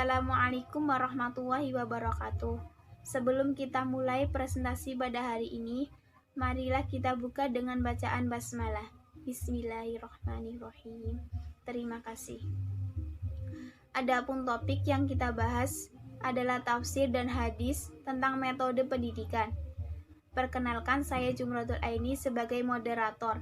Assalamualaikum warahmatullahi wabarakatuh. Sebelum kita mulai presentasi pada hari ini, marilah kita buka dengan bacaan basmalah. Bismillahirrahmanirrahim. Terima kasih. Adapun topik yang kita bahas adalah tafsir dan hadis tentang metode pendidikan. Perkenalkan, saya Jumratul Aini sebagai moderator.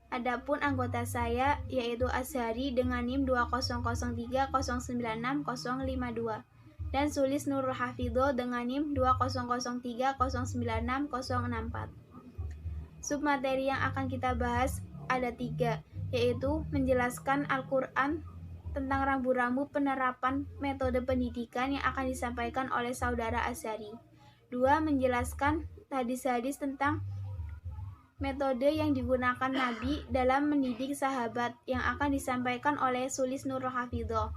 Adapun anggota saya yaitu Azhari dengan NIM 20030966052 dan Sulis Nurul Hafidho dengan NIM 20030966064. Submateri yang akan kita bahas ada 3, yaitu menjelaskan Al-Quran tentang rambu-rambu penerapan metode pendidikan yang akan disampaikan oleh saudara Azhari. 2. Menjelaskan hadis-hadis tentang metode yang digunakan Nabi dalam mendidik sahabat yang akan disampaikan oleh Sulis Nurul Hafidho.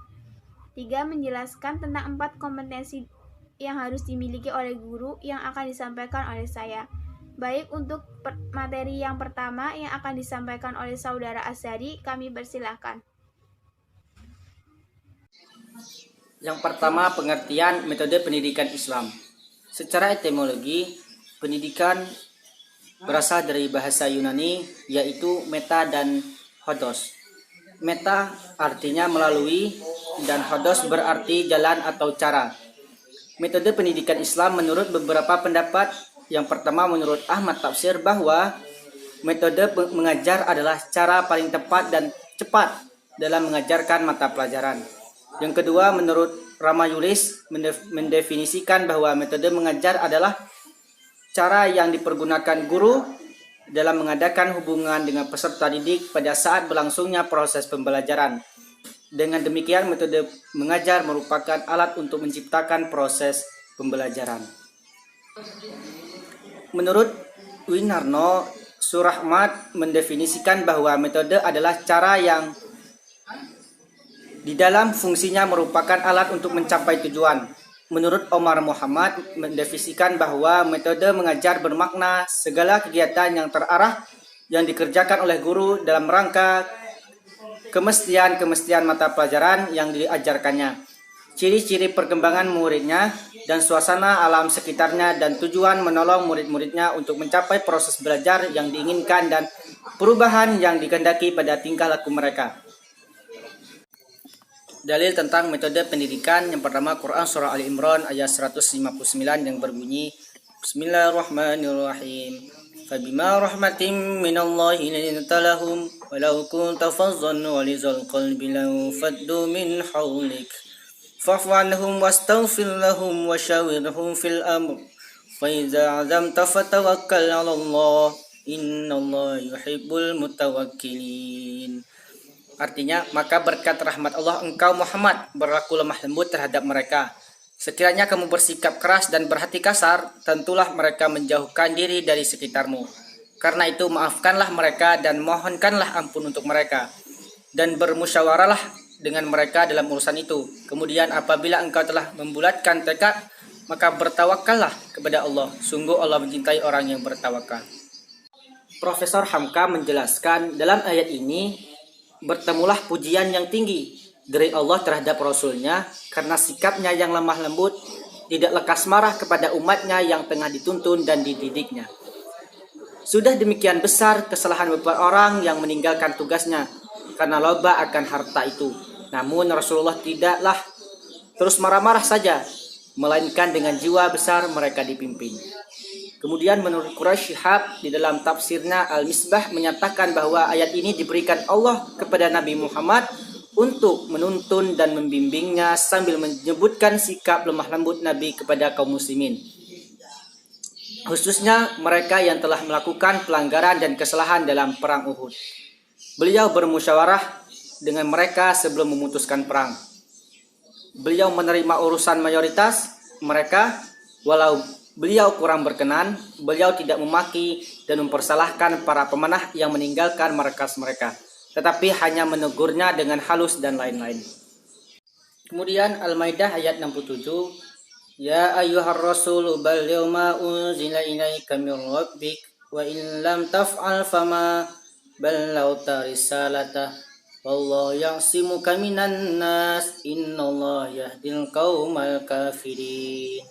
3. Menjelaskan tentang 4 kompetensi yang harus dimiliki oleh guru yang akan disampaikan oleh saya. Baik, untuk materi yang pertama yang akan disampaikan oleh saudara Azhari, kami persilahkan. Yang pertama, pengertian metode pendidikan Islam. Secara etimologi, pendidikan berasal dari bahasa Yunani, yaitu meta dan hodos. Meta artinya melalui dan hodos berarti jalan atau cara. Metode pendidikan Islam menurut beberapa pendapat. Yang pertama, menurut Ahmad Tafsir, bahwa metode mengajar adalah cara paling tepat dan cepat dalam mengajarkan mata pelajaran. Yang kedua, menurut Ramayulis mendefinisikan bahwa metode mengajar adalah cara yang dipergunakan guru dalam mengadakan hubungan dengan peserta didik pada saat berlangsungnya proses pembelajaran. Dengan demikian, metode mengajar merupakan alat untuk menciptakan proses pembelajaran. Menurut Winarno, Surahmat mendefinisikan bahwa metode adalah cara yang di dalam fungsinya merupakan alat untuk mencapai tujuan. Menurut Omar Muhammad mendefinisikan bahwa metode mengajar bermakna segala kegiatan yang terarah yang dikerjakan oleh guru dalam rangka kemestian mata pelajaran yang diajarkannya, ciri-ciri perkembangan muridnya dan suasana alam sekitarnya, dan tujuan menolong murid-muridnya untuk mencapai proses belajar yang diinginkan dan perubahan yang dikehendaki pada tingkah laku mereka. Dalil tentang metode pendidikan. Yang pertama, Quran Surah Ali Imran ayat 159 yang berbunyi, Bismillahirrahmanirrahim. Fabima rahmatin minallahi linta lahum walau kunta fazzan walizal qalbi law faddu min hawlik fa'fu anhum wastaghfir lahum wasyawirhum fil amr fa idza azamta fatawakkal 'ala Allah innallaha yuhibbul mutawakkilin. Artinya, maka berkat rahmat Allah engkau Muhammad berlaku lemah lembut terhadap mereka. Sekiranya kamu bersikap keras dan berhati kasar, tentulah mereka menjauhkan diri dari sekitarmu. Karena itu maafkanlah mereka dan mohonkanlah ampun untuk mereka. Dan bermusyawarahlah dengan mereka dalam urusan itu. Kemudian apabila engkau telah membulatkan tekad, maka bertawakallah kepada Allah. Sungguh Allah mencintai orang yang bertawakal. Profesor Hamka menjelaskan, dalam ayat ini bertemulah pujian yang tinggi dari Allah terhadap Rasulnya karena sikapnya yang lemah lembut, tidak lekas marah kepada umatnya yang tengah dituntun dan dididiknya. Sudah demikian besar kesalahan beberapa orang yang meninggalkan tugasnya karena loba akan harta itu. Namun Rasulullah tidaklah terus marah-marah saja, melainkan dengan jiwa besar mereka dipimpin. Kemudian menurut Quraisy Shihab di dalam tafsirnya Al-Misbah menyatakan bahwa ayat ini diberikan Allah kepada Nabi Muhammad untuk menuntun dan membimbingnya sambil menyebutkan sikap lemah lembut Nabi kepada kaum muslimin, khususnya mereka yang telah melakukan pelanggaran dan kesalahan dalam perang Uhud. Beliau bermusyawarah dengan mereka sebelum memutuskan perang. Beliau menerima urusan mayoritas mereka, walau beliau kurang berkenan. Beliau tidak memaki dan mempersalahkan para pemanah yang meninggalkan markas mereka, tetapi hanya menegurnya dengan halus dan lain-lain. Kemudian Al-Maidah ayat 67, Ya ayyuhar rasulu balligh ma unzila ilaika min rabbik wa in lam taf'al fama ballagta risalatah Wallahu ya'simuka minan nas, innallaha yahdil qaumal kafirin.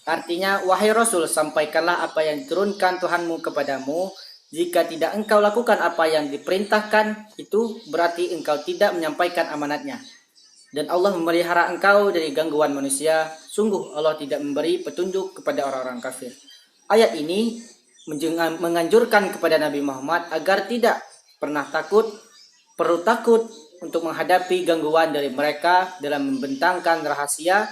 Artinya, wahai Rasul, sampaikanlah apa yang diturunkan Tuhanmu kepadamu. Jika tidak engkau lakukan apa yang diperintahkan, itu berarti engkau tidak menyampaikan amanatnya. Dan Allah memelihara engkau dari gangguan manusia. Sungguh Allah tidak memberi petunjuk kepada orang-orang kafir. Ayat ini menganjurkan kepada Nabi Muhammad agar tidak pernah perlu takut untuk menghadapi gangguan dari mereka dalam membentangkan rahasia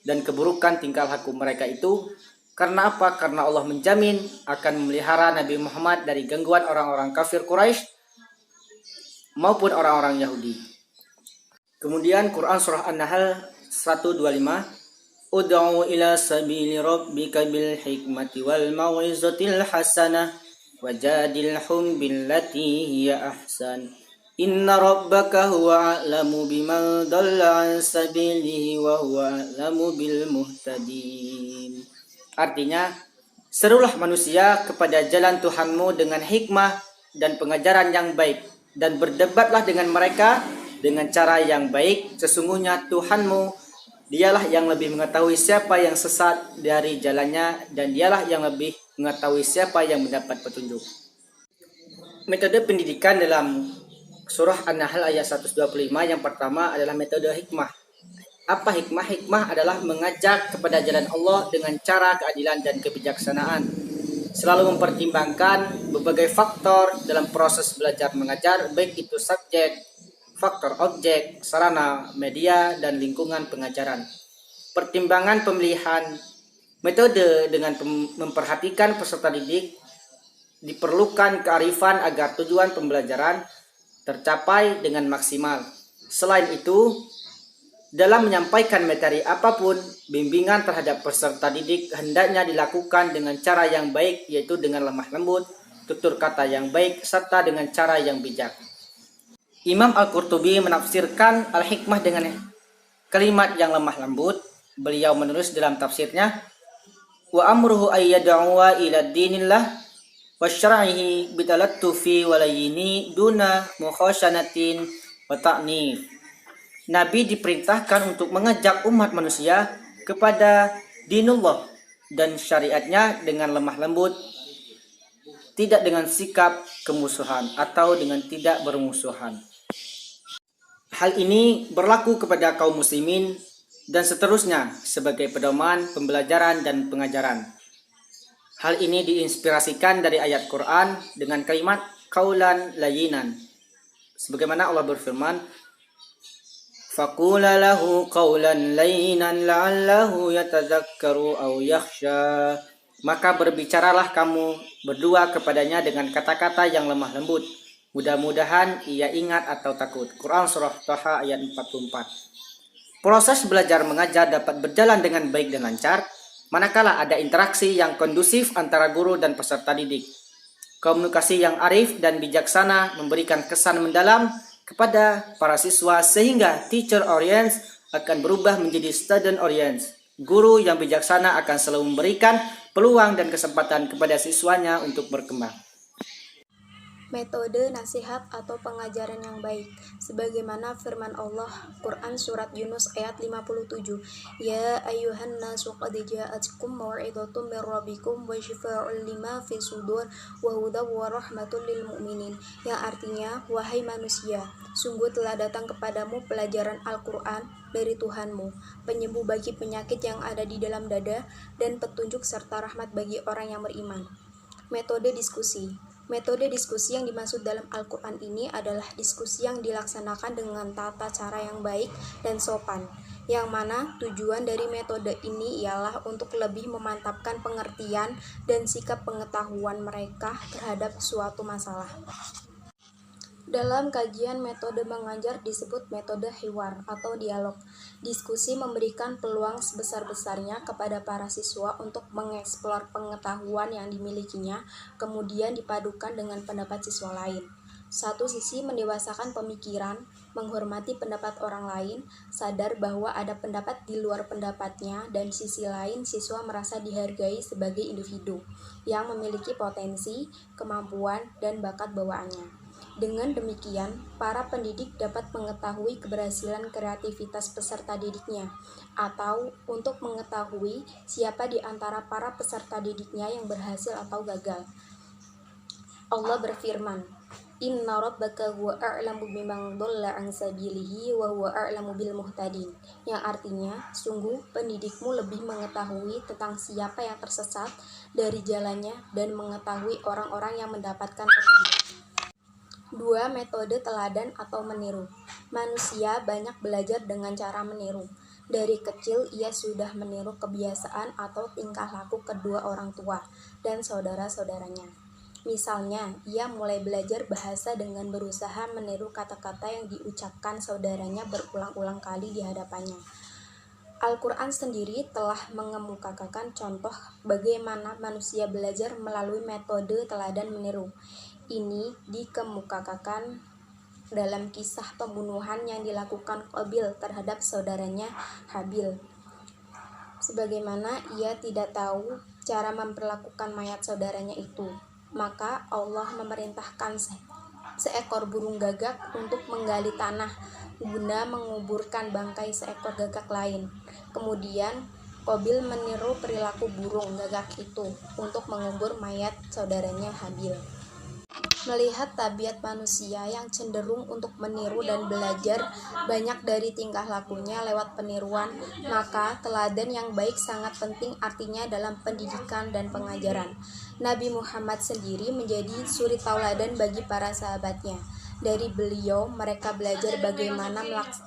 dan keburukan tingkah laku mereka itu. Karena apa? Karena Allah menjamin akan memelihara Nabi Muhammad dari gangguan orang-orang kafir Quraisy maupun orang-orang Yahudi. Kemudian Quran Surah An-Nahl 125, Ud'u ila sabili rabbika bil hikmati wal mau'izatil hasanah wajadilhum billati hiya ahsan. Inna rabbaka huwa a'lamu biman dhalla an sabilihi wa huwa a'lamu bil muhtadin. Artinya, serulah manusia kepada jalan Tuhanmu dengan hikmah dan pengajaran yang baik, dan berdebatlah dengan mereka dengan cara yang baik. Sesungguhnya Tuhanmu, dialah yang lebih mengetahui siapa yang sesat dari jalannya, dan dialah yang lebih mengetahui siapa yang mendapat petunjuk. Metode pendidikan dalam surah An-Nahl ayat 125 yang pertama adalah metode hikmah. Apa hikmah? Hikmah adalah mengajak kepada jalan Allah dengan cara keadilan dan kebijaksanaan. Selalu mempertimbangkan berbagai faktor dalam proses belajar mengajar, baik itu subjek, faktor objek, sarana, media, dan lingkungan pengajaran. Pertimbangan pemilihan metode dengan memperhatikan peserta didik, diperlukan kearifan agar tujuan pembelajaran tercapai dengan maksimal. Selain itu, dalam menyampaikan materi apapun, bimbingan terhadap peserta didik hendaknya dilakukan dengan cara yang baik, yaitu dengan lemah lembut, tutur kata yang baik, serta dengan cara yang bijak. Imam Al-Qurtubi menafsirkan al-hikmah dengan kalimat yang lemah lembut. Beliau menulis dalam tafsirnya, wa amruhu ayyad'uwa ila dinillah wa syara'ihi bitalattufi walayini duna mukhashanatin wa ta'nif. Nabi diperintahkan untuk mengajak umat manusia kepada dinullah dan syariatnya dengan lemah lembut, tidak dengan sikap kemusuhan atau dengan tidak bermusuhan. Hal ini berlaku kepada kaum muslimin dan seterusnya sebagai pedoman pembelajaran dan pengajaran. Hal ini diinspirasikan dari ayat Quran dengan kalimat qaulan layyinan. Sebagaimana Allah berfirman, faqula lahu qawlan layyinan la'allahu yatadzakkaru aw yakhsha. Maka berbicaralah kamu berdua kepadanya dengan kata-kata yang lemah lembut. Mudah-mudahan ia ingat atau takut. Quran Surah Taha ayat 44. Proses belajar mengajar dapat berjalan dengan baik dan lancar manakala ada interaksi yang kondusif antara guru dan peserta didik. Komunikasi yang arif dan bijaksana memberikan kesan mendalam kepada para siswa sehingga teacher orients akan berubah menjadi student orients. Guru yang bijaksana akan selalu memberikan peluang dan kesempatan kepada siswanya untuk berkembang. Metode nasihat atau pengajaran yang baik, sebagaimana firman Allah Quran Surat Yunus ayat 57, Ya ayyuhan nasu qad ja'atkum mau'izatum min rabbikum wa shifaa'un lima fi sudur wa hudaw wa rahmatul lil mu'minin, yang artinya, wahai manusia, sungguh telah datang kepadamu pelajaran Al-Quran dari Tuhanmu, penyembuh bagi penyakit yang ada di dalam dada, dan petunjuk serta rahmat bagi orang yang beriman. Metode diskusi. Metode diskusi yang dimaksud dalam Al-Quran ini adalah diskusi yang dilaksanakan dengan tata cara yang baik dan sopan, yang mana tujuan dari metode ini ialah untuk lebih memantapkan pengertian dan sikap pengetahuan mereka terhadap suatu masalah. Dalam kajian metode mengajar disebut metode hiwar atau dialog. Diskusi memberikan peluang sebesar-besarnya kepada para siswa untuk mengeksplor pengetahuan yang dimilikinya, kemudian dipadukan dengan pendapat siswa lain. Satu sisi mendewasakan pemikiran, menghormati pendapat orang lain, sadar bahwa ada pendapat di luar pendapatnya, dan sisi lain siswa merasa dihargai sebagai individu yang memiliki potensi, kemampuan, dan bakat bawaannya. Dengan demikian, para pendidik dapat mengetahui keberhasilan kreativitas peserta didiknya, atau untuk mengetahui siapa di antara para peserta didiknya yang berhasil atau gagal. Allah berfirman, Inna rabbaka huwa a'lamu biman dhalla 'an sabilihi wa huwa a'lamu bil muhtadin. Yang artinya, sungguh pendidikmu lebih mengetahui tentang siapa yang tersesat dari jalannya dan mengetahui orang-orang yang mendapatkan petunjuk. 2. Metode teladan atau meniru. Manusia banyak belajar dengan cara meniru. Dari kecil ia sudah meniru kebiasaan atau tingkah laku kedua orang tua dan saudara-saudaranya. Misalnya, ia mulai belajar bahasa dengan berusaha meniru kata-kata yang diucapkan saudaranya berulang-ulang kali di hadapannya. Al-Quran sendiri telah mengemukakan contoh bagaimana manusia belajar melalui metode teladan meniru. Ini dikemukakan dalam kisah pembunuhan yang dilakukan Qabil terhadap saudaranya Habil. Sebagaimana ia tidak tahu cara memperlakukan mayat saudaranya itu, maka Allah memerintahkan seekor burung gagak untuk menggali tanah guna menguburkan bangkai seekor gagak lain. Kemudian Qabil meniru perilaku burung gagak itu untuk mengubur mayat saudaranya Habil. Melihat tabiat manusia yang cenderung untuk meniru dan belajar banyak dari tingkah lakunya lewat peniruan, maka teladan yang baik sangat penting artinya dalam pendidikan dan pengajaran. Nabi Muhammad sendiri menjadi suri tauladan bagi para sahabatnya. Dari beliau, mereka belajar bagaimana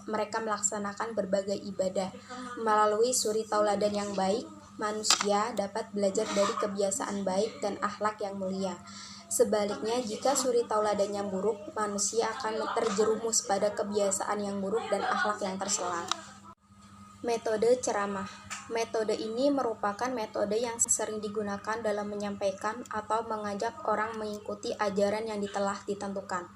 mereka melaksanakan berbagai ibadah. Melalui suri tauladan yang baik, manusia dapat belajar dari kebiasaan baik dan akhlak yang mulia. Sebaliknya, jika suri tauladan yang buruk, manusia akan terjerumus pada kebiasaan yang buruk dan akhlak yang tercela. Metode ceramah. Metode ini merupakan metode yang sering digunakan dalam menyampaikan atau mengajak orang mengikuti ajaran yang telah ditentukan.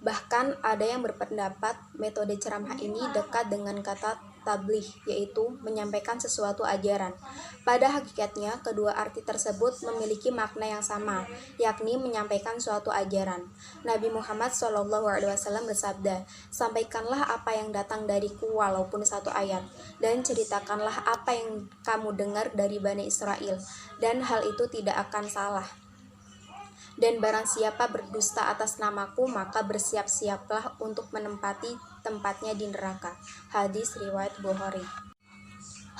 Bahkan ada yang berpendapat metode ceramah ini dekat dengan kata tabligh, yaitu menyampaikan sesuatu ajaran. Pada hakikatnya, kedua arti tersebut memiliki makna yang sama, yakni menyampaikan suatu ajaran. Nabi Muhammad SAW bersabda, "Sampaikanlah apa yang datang dariku walaupun satu ayat, dan ceritakanlah apa yang kamu dengar dari Bani Israel, dan hal itu tidak akan salah. Dan barang siapa berdusta atas namaku, maka bersiap-siaplah untuk menempati tempatnya di neraka." Hadis riwayat Bukhari.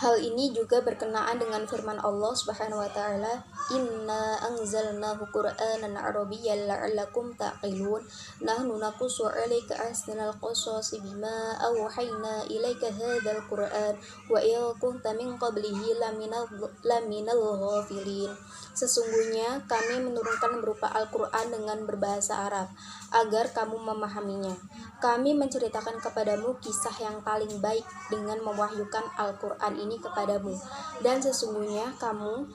Hal ini juga berkenaan dengan firman Allah Subhanahu wa taala, "Inna anzalnahu Qur'anan Arabiyyan la'allakum ta'qilun. Nahnu naqussu 'alaika ahsanal qasasi bima awhayna ilaika hadzal Qur'an wa in kunta min qablihi laminal ghafilin." Sesungguhnya kami menurunkan berupa Al-Quran dengan berbahasa Arab, agar kamu memahaminya. Kami menceritakan kepadamu kisah yang paling baik dengan mewahyukan Al-Quran ini kepadamu. Dan sesungguhnya kamu,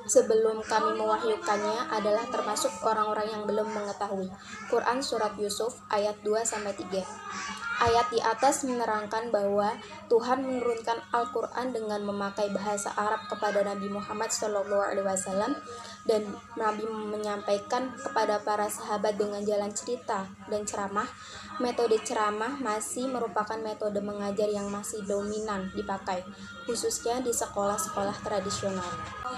sebelum kami mewahyukannya, adalah termasuk orang-orang yang belum mengetahui. Quran Surat Yusuf ayat 2-3. Ayat di atas menerangkan bahwa Tuhan menurunkan Al-Quran dengan memakai bahasa Arab kepada Nabi Muhammad SAW, dan Nabi menyampaikan kepada para sahabat dengan jalan cerita dan ceramah. Metode ceramah masih merupakan metode mengajar yang masih dominan dipakai, khususnya di sekolah-sekolah tradisional.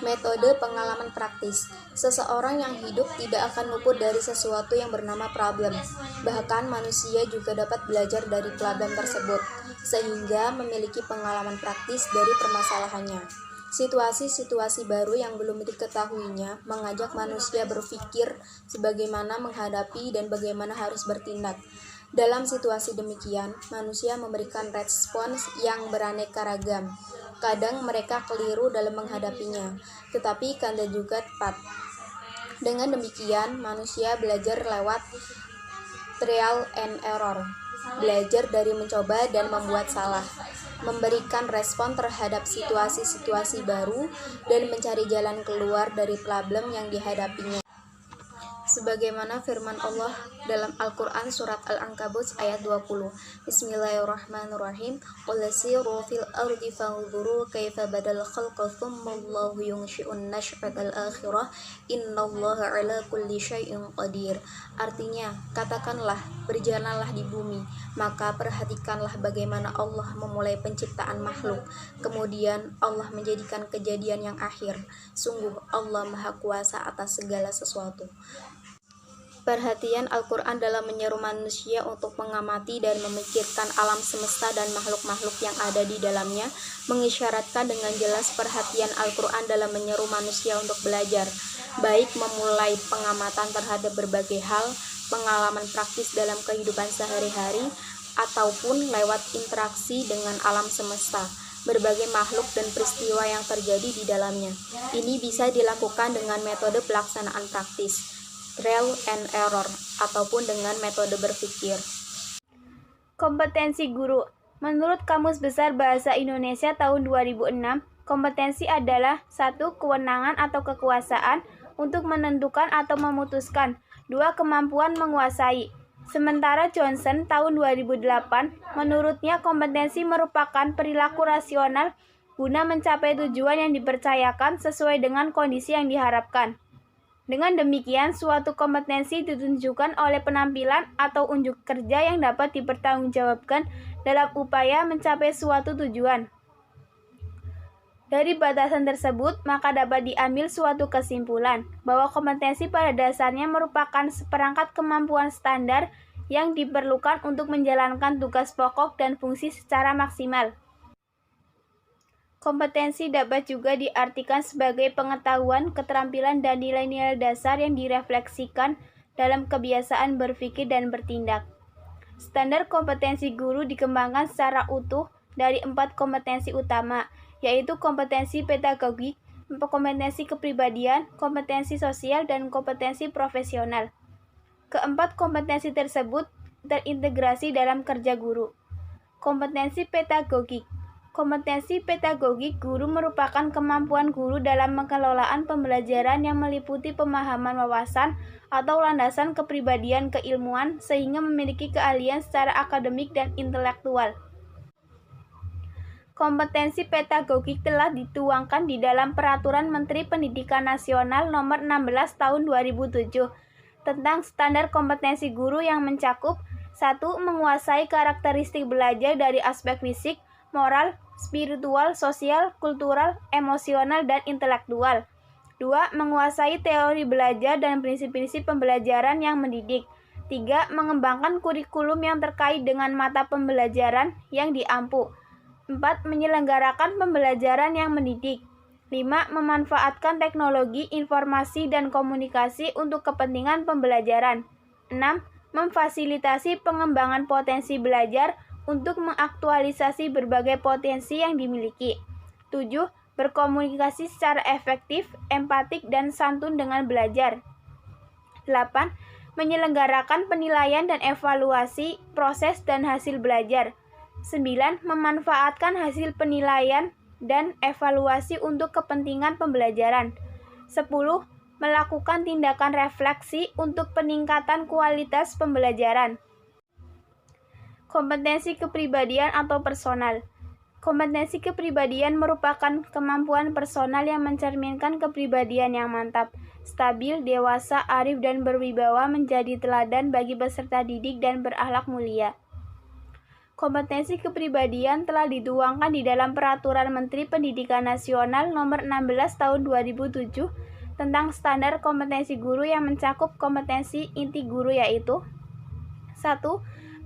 Metode pengalaman praktis. Seseorang yang hidup tidak akan luput dari sesuatu yang bernama problem. Bahkan manusia juga dapat belajar dari problem tersebut, sehingga memiliki pengalaman praktis dari permasalahannya. Situasi-situasi baru yang belum diketahuinya mengajak manusia berpikir sebagaimana menghadapi dan bagaimana harus bertindak. Dalam situasi demikian, manusia memberikan respons yang beraneka ragam. Kadang mereka keliru dalam menghadapinya, tetapi kadang juga tepat. Dengan demikian, manusia belajar lewat trial and error, belajar dari mencoba dan membuat salah, memberikan respon terhadap situasi-situasi baru, dan mencari jalan keluar dari problem yang dihadapinya. sebagaimana firman Allah dalam Al-Quran surat Al-Ankabut ayat 20. Bismillahirrahmanirrahim. Qul siru fil ardi fanzuru kaifa badal khalqa thumma Allahu yunshi'un nash'atal akhirah innallaha ala kulli syai'in qadir. Artinya, katakanlah, berjalanlah di bumi, maka perhatikanlah bagaimana Allah memulai penciptaan makhluk, kemudian Allah menjadikan kejadian yang akhir. Sungguh Allah Maha Kuasa atas segala sesuatu. Perhatian Al-Quran dalam menyeru manusia untuk mengamati dan memikirkan alam semesta dan makhluk-makhluk yang ada di dalamnya mengisyaratkan dengan jelas perhatian Al-Quran dalam menyeru manusia untuk belajar, baik memulai pengamatan terhadap berbagai hal, pengalaman praktis dalam kehidupan sehari-hari, ataupun lewat interaksi dengan alam semesta, berbagai makhluk dan peristiwa yang terjadi di dalamnya. Ini bisa dilakukan dengan metode pelaksanaan praktis, trial and error, ataupun dengan metode berpikir. Kompetensi guru. Menurut Kamus Besar Bahasa Indonesia tahun 2006, kompetensi adalah 1. Kewenangan atau kekuasaan untuk menentukan atau memutuskan. 2. Kemampuan menguasai. Sementara Johnson tahun 2008, menurutnya kompetensi merupakan perilaku rasional guna mencapai tujuan yang dipercayakan sesuai dengan kondisi yang diharapkan. Dengan demikian, suatu kompetensi ditunjukkan oleh penampilan atau unjuk kerja yang dapat dipertanggungjawabkan dalam upaya mencapai suatu tujuan. Dari batasan tersebut, maka dapat diambil suatu kesimpulan bahwa kompetensi pada dasarnya merupakan seperangkat kemampuan standar yang diperlukan untuk menjalankan tugas pokok dan fungsi secara maksimal. Kompetensi dapat juga diartikan sebagai pengetahuan, keterampilan, dan nilai-nilai dasar yang direfleksikan dalam kebiasaan berpikir dan bertindak. Standar kompetensi guru dikembangkan secara utuh dari 4 kompetensi utama, yaitu kompetensi pedagogik, kompetensi kepribadian, kompetensi sosial, dan kompetensi profesional. Keempat kompetensi tersebut terintegrasi dalam kerja guru. Kompetensi pedagogik. Kompetensi pedagogik guru merupakan kemampuan guru dalam pengelolaan pembelajaran yang meliputi pemahaman wawasan atau landasan kepribadian keilmuan sehingga memiliki keahlian secara akademik dan intelektual. Kompetensi pedagogik telah dituangkan di dalam Peraturan Menteri Pendidikan Nasional Nomor 16 Tahun 2007 tentang standar kompetensi guru yang mencakup 1. Menguasai karakteristik belajar dari aspek fisik, moral, spiritual, sosial, kultural, emosional, dan intelektual. 2. Menguasai teori belajar dan prinsip-prinsip pembelajaran yang mendidik. 3. Mengembangkan kurikulum yang terkait dengan mata pembelajaran yang diampu. 4. Menyelenggarakan pembelajaran yang mendidik. 5. Memanfaatkan teknologi, informasi, dan komunikasi untuk kepentingan pembelajaran. 6. Memfasilitasi pengembangan potensi belajar untuk mengaktualisasi berbagai potensi yang dimiliki. 7. Berkomunikasi secara efektif, empatik, dan santun dengan belajar. 8. Menyelenggarakan penilaian dan evaluasi proses dan hasil belajar. 9. Memanfaatkan hasil penilaian dan evaluasi untuk kepentingan pembelajaran. 10. Melakukan tindakan refleksi untuk peningkatan kualitas pembelajaran. Kompetensi kepribadian atau personal. Kompetensi kepribadian merupakan kemampuan personal yang mencerminkan kepribadian yang mantap, stabil, dewasa, arif, dan berwibawa menjadi teladan bagi peserta didik dan berakhlak mulia. Kompetensi kepribadian telah dituangkan di dalam Peraturan Menteri Pendidikan Nasional Nomor 16 Tahun 2007 tentang standar kompetensi guru yang mencakup kompetensi inti guru yaitu 1.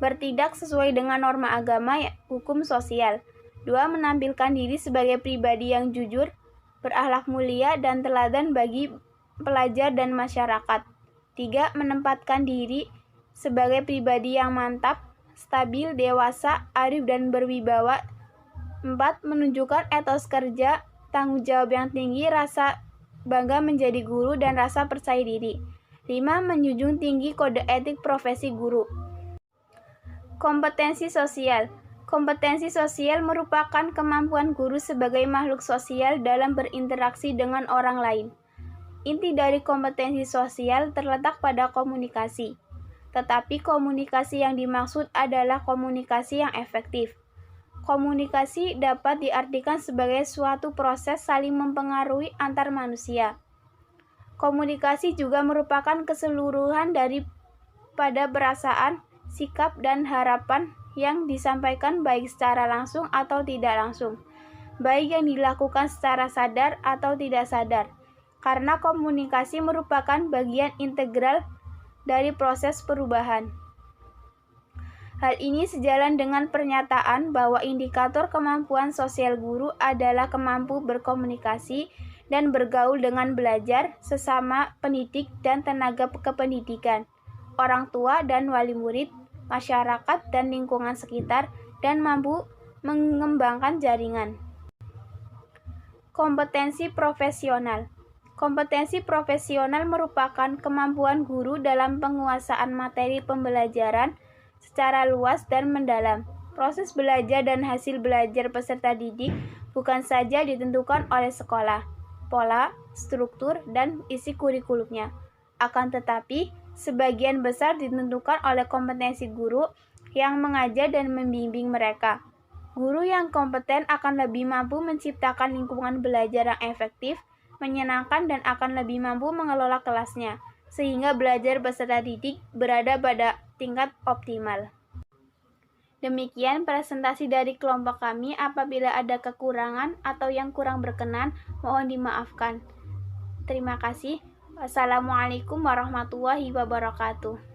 Bertindak sesuai dengan norma agama, hukum sosial. 2. Menampilkan diri sebagai pribadi yang jujur, berakhlak mulia, dan teladan bagi pelajar dan masyarakat. 3. Menempatkan diri sebagai pribadi yang mantap, stabil, dewasa, arif, dan berwibawa. 4. Menunjukkan etos kerja, tanggung jawab yang tinggi, rasa bangga menjadi guru, dan rasa percaya diri. 5. Menjunjung tinggi kode etik profesi guru. Kompetensi sosial. Kompetensi sosial merupakan kemampuan guru sebagai makhluk sosial dalam berinteraksi dengan orang lain. Inti dari kompetensi sosial terletak pada komunikasi. Tetapi komunikasi yang dimaksud adalah komunikasi yang efektif. Komunikasi dapat diartikan sebagai suatu proses saling mempengaruhi antar manusia. Komunikasi juga merupakan keseluruhan daripada perasaan, sikap, dan harapan yang disampaikan baik secara langsung atau tidak langsung, baik yang dilakukan secara sadar atau tidak sadar, karena komunikasi merupakan bagian integral dari proses perubahan. Hal ini sejalan dengan pernyataan bahwa indikator kemampuan sosial guru adalah kemampu berkomunikasi dan bergaul dengan belajar, sesama pendidik dan tenaga kependidikan, orang tua dan wali murid, masyarakat dan lingkungan sekitar, dan mampu mengembangkan jaringan. Kompetensi profesional. Kompetensi profesional merupakan kemampuan guru dalam penguasaan materi pembelajaran secara luas dan mendalam. Proses belajar dan hasil belajar peserta didik bukan saja ditentukan oleh sekolah, pola, struktur, dan isi kurikulumnya. Akan tetapi, sebagian besar ditentukan oleh kompetensi guru yang mengajar dan membimbing mereka. Guru yang kompeten akan lebih mampu menciptakan lingkungan belajar yang efektif, menyenangkan, dan akan lebih mampu mengelola kelasnya, sehingga belajar peserta didik berada pada tingkat optimal. Demikian presentasi dari kelompok kami. Apabila ada kekurangan atau yang kurang berkenan, mohon dimaafkan. Terima kasih. Wassalamualaikum warahmatullahi wabarakatuh.